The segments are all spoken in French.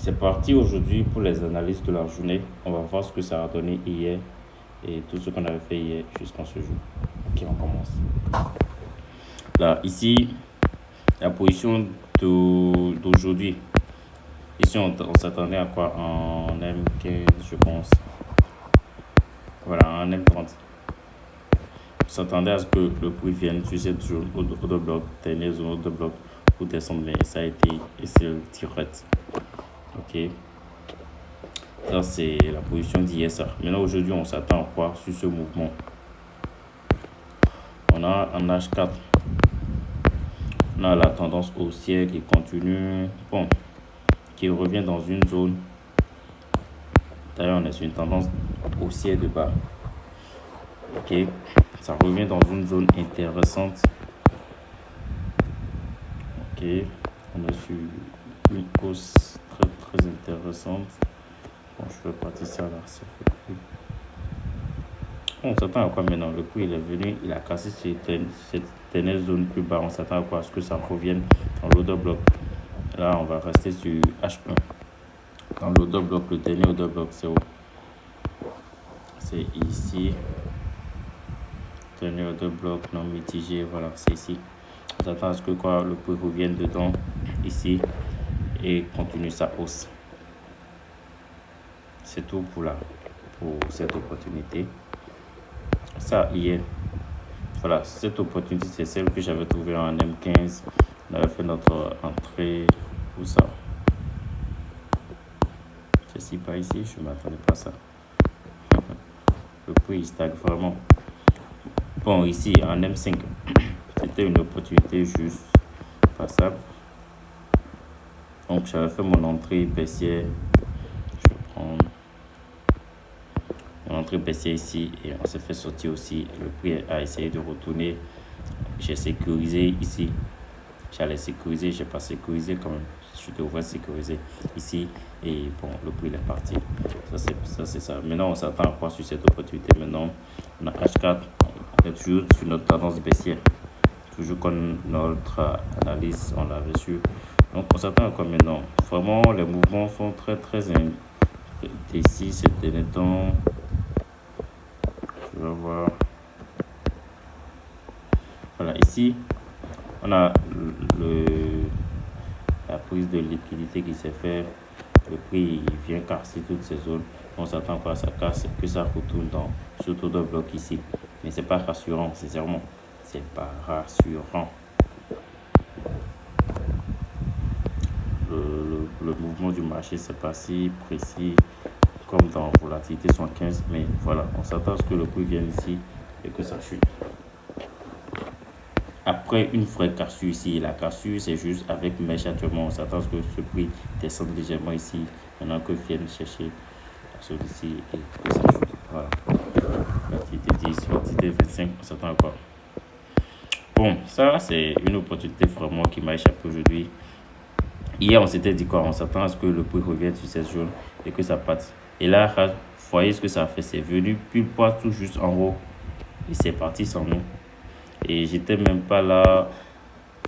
C'est parti aujourd'hui pour les analyses de la journée. On va voir ce que ça a donné hier et tout ce qu'on avait fait hier jusqu'à ce jour. Ok, on commence. Là, ici, la position d'aujourd'hui. Ici, on s'attendait à quoi? En M15, je pense. Voilà, en M30. On s'attendait à ce que le prix vienne sur cette zone de bloc, dernière zone de bloc pour descendre. Et ça a été, et c'est le tirette. Ok. Ça, c'est la position d'hier. Maintenant, aujourd'hui, on s'attend à quoi sur ce mouvement? On a un H4. On a la tendance haussière qui continue. Bon, qui revient dans une zone. D'ailleurs, on est sur une tendance haussière de bas. Ok. Ça revient dans une zone intéressante. Ok. On est sur une hausse très intéressante. Bon, je vais partir ça là. Ça fait plus. On s'attend à quoi maintenant? Le prix il est venu, il a cassé cette dernière zone plus bas. On s'attend à quoi? À ce que ça revienne dans l'order bloc. Là, on va rester sur H1. Dans l'order bloc, le dernier order bloc, c'est où? C'est ici. Dernier order bloc non mitigé, voilà, c'est ici. On s'attend à ce que quoi? Le prix revienne dedans, ici, et continue sa hausse. C'est tout pour cette opportunité. Ça, hier. Voilà, cette opportunité, c'est celle que j'avais trouvée en M15. On avait fait notre entrée. Où ça? C'est pas ici, je ne m'attendais pas à ça. Le prix il stagne vraiment. Bon, ici, en M5, c'était une opportunité juste passable. Donc, j'avais fait mon entrée baissière. Je vais prendre mon entrée baissière ici et on s'est fait sortir aussi. Le prix a essayé de retourner. J'ai sécurisé ici. J'allais sécuriser, j'ai pas sécurisé quand même. Je devrais sécuriser ici et bon, le prix il est parti. Ça c'est ça. Maintenant, on s'attend à quoi sur cette opportunité? Maintenant, on a H4. On est toujours sur notre tendance baissière. Toujours comme notre analyse, on l'avait su. Donc, on s'attend à quoi maintenant? Vraiment, les mouvements sont très indécis ces derniers temps. Je vais voir. Voilà, ici, on a la prise de liquidité qui s'est faite. Le prix il vient casser toutes ces zones. On s'attend pas à ça casse, que ça retourne surtout dans le bloc ici. Mais c'est pas rassurant, sincèrement. C'est pas rassurant. Le mouvement du marché, c'est pas si précis comme dans volatilité 115. Mais voilà, on s'attend à ce que le prix vienne ici et que ça chute. Après une vraie cassure ici, la cassure c'est juste avec mèche actuellement. On s'attend à ce que ce prix descende légèrement ici. Maintenant que vienne chercher celui-ci et que ça chute. Voilà. Volatilité 10, volatilité 25, on s'attend à quoi? Bon, ça c'est une opportunité vraiment qui m'a échappé aujourd'hui. Hier on s'était dit quoi? On s'attend à ce que le prix revienne sur cette zone et que ça parte. Et là, vous voyez ce que ça a fait. C'est venu pile poil tout juste en haut. Et c'est parti sans nous. Et j'étais même pas là.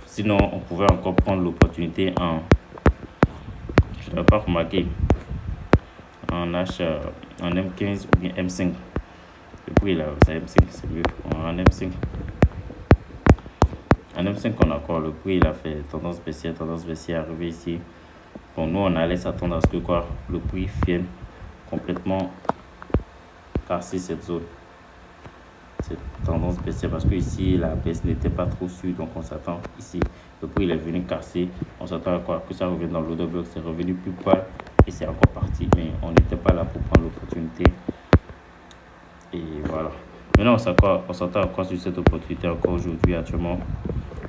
Sinon, on pouvait encore prendre l'opportunité en. Je n'avais pas remarqué. En M15 ou bien M5. Le prix là, c'est M5, c'est mieux. En M5. En M5, on a quoi? Le prix il a fait tendance baissière, arrivé ici. Bon, nous on allait s'attendre à ce que quoi? Le prix vienne complètement casser cette zone. Cette tendance baissière parce que ici la baisse n'était pas trop sûre, donc on s'attend ici. Le prix il est venu casser. On s'attend à quoi? Que ça revienne dans l'order bloc. C'est revenu plus bas et c'est encore parti, mais on n'était pas là pour prendre l'opportunité. Et voilà. Maintenant, on s'attend à quoi sur cette opportunité encore aujourd'hui actuellement?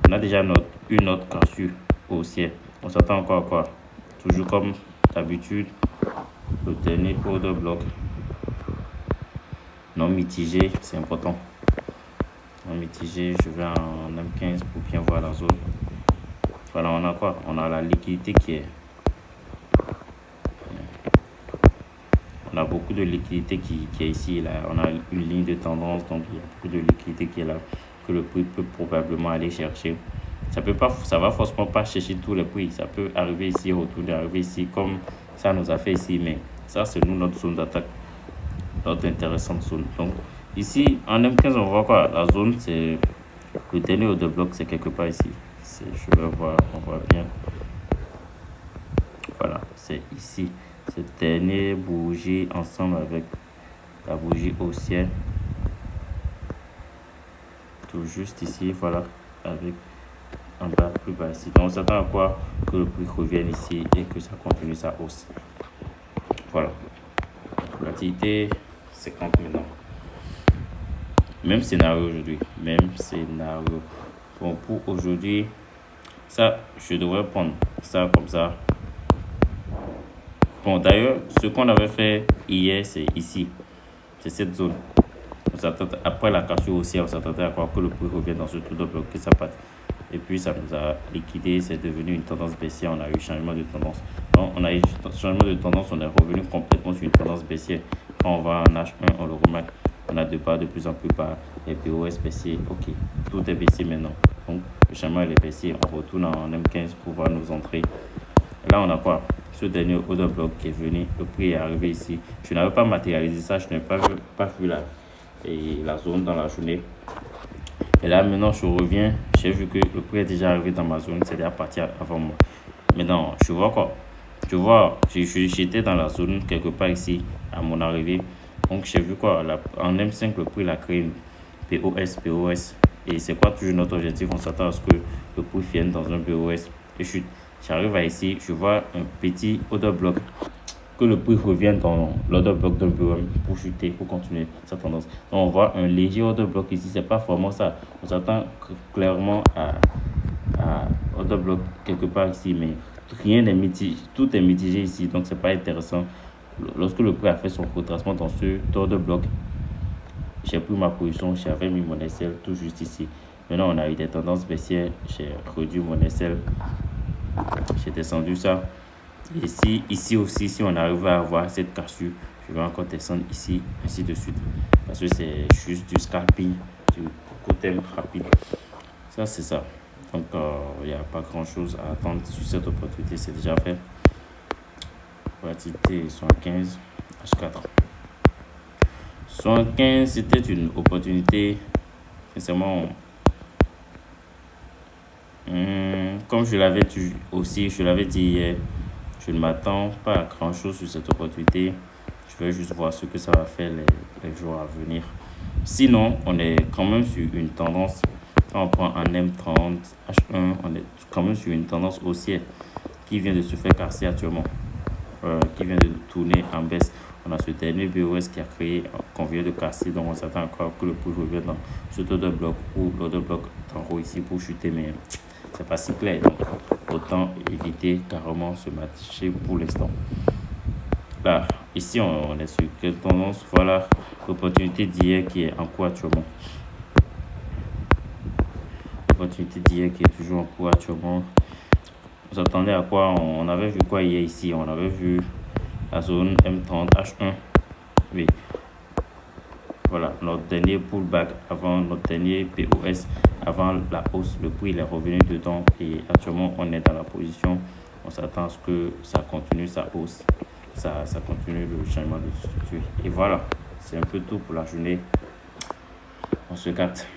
On a déjà une autre cassure haussière. On s'attend encore à quoi? Toujours comme d'habitude, le dernier order bloc non mitigé, c'est important. Non mitigé, je vais en M15 pour bien voir la zone. Voilà, on a quoi? On a la liquidité qui est. On a beaucoup de liquidité qui est ici. Là. On a une ligne de tendance, donc il y a beaucoup de liquidité qui est là, que le prix peut probablement aller chercher. Ça va forcément pas chercher tous les prix. Ça peut arriver ici, retourner, arriver ici, comme ça nous a fait ici, mais ça c'est nous notre zone d'attaque, notre intéressante zone. Donc ici en M15 on voit quoi, la zone c'est le dernier haut de bloc, c'est quelque part ici. Je vais voir, on voit bien. Voilà, c'est ici. Cette dernière bougie ensemble avec la bougie haussière. Tout juste ici, voilà, avec en bas plus bas ici. Donc on s'attend à quoi? Que le prix revienne ici et que ça continue sa hausse. Voilà. Volatilité 50 maintenant. Même scénario aujourd'hui. Même scénario. Bon, pour aujourd'hui, ça, je devrais prendre ça comme ça. Bon, d'ailleurs, ce qu'on avait fait hier, c'est ici. C'est cette zone. Après la cassure haussière, on s'attendait à quoi? Que le prix revienne dans ce trou de bloc, que ça parte. Et puis, ça nous a liquidé. C'est devenu une tendance baissière. On a eu changement de tendance. Donc, on a eu changement de tendance. On est revenu complètement sur une tendance baissière. Quand on va en H1, on le remarque. On a de plus en plus bas. Les POS baissiers. Ok, tout est baissier maintenant. Donc, le changement est baissier. On retourne en M15 pour voir nos entrées. Là, on a quoi? Ce dernier order block qui est venu, le prix est arrivé ici. Je n'avais pas matérialisé ça, je n'ai pas vu la zone dans la journée. Et là, maintenant, je reviens. J'ai vu que le prix est déjà arrivé dans ma zone, c'est déjà parti avant moi. Maintenant, je vois quoi? J'étais dans la zone quelque part ici à mon arrivée. Donc, j'ai vu quoi? En M5, le prix a créé une POS. Et c'est quoi toujours notre objectif? On s'attend à ce que le prix vienne dans un POS et chute. J'arrive à ici, je vois un petit order block, que le prix revienne dans l'order block d'un POM pour chuter, pour continuer sa tendance. Donc on voit un léger order block ici, c'est pas vraiment ça. On s'attend clairement à order block quelque part ici, mais rien n'est mitigé, tout est mitigé ici, donc c'est pas intéressant. Lorsque le prix a fait son retracement dans ce order block, j'ai pris ma position, j'avais mis mon SL tout juste ici. Maintenant on a eu des tendances baissières, j'ai réduit mon SL. J'ai descendu ça. Et ici aussi, si on arrive à avoir cette cassure, je vais encore descendre ici, ainsi de suite. Parce que c'est juste du scalping, du côté rapide. Ça, c'est ça. Donc, il n'y a pas grand chose à attendre sur cette opportunité. C'est déjà fait. Volatilité 75, H4. 75, c'était une opportunité. Sincèrement, comme je l'avais dit hier, je ne m'attends pas à grand chose sur cette opportunité. Je vais juste voir ce que ça va faire les jours à venir. Sinon, on est quand même sur une tendance. Quand on prend un M30, H1, on est quand même sur une tendance haussière qui vient de se faire casser actuellement, qui vient de tourner en baisse. On a ce dernier BOS qui a créé, qu'on vient de casser, donc on s'attend encore que le prix revienne dans ce order bloc ou l'autre bloc en haut ici pour chuter, mais c'est pas si clair. Donc, autant éviter carrément ce marché pour l'instant. Là, ici, on est sur quelle tendance? Voilà l'opportunité d'hier qui est en cours actuellement. L'opportunité d'hier qui est toujours en cours actuellement. On s'attendait à quoi? On avait vu quoi hier ici? On avait vu la zone M30 H1. Oui. Voilà, notre dernier pullback avant notre dernier POS, avant la hausse, le prix il est revenu dedans et actuellement on est dans la position, on s'attend à ce que ça continue sa hausse, ça continue le changement de structure. Et voilà, c'est un peu tout pour la journée. On se capte.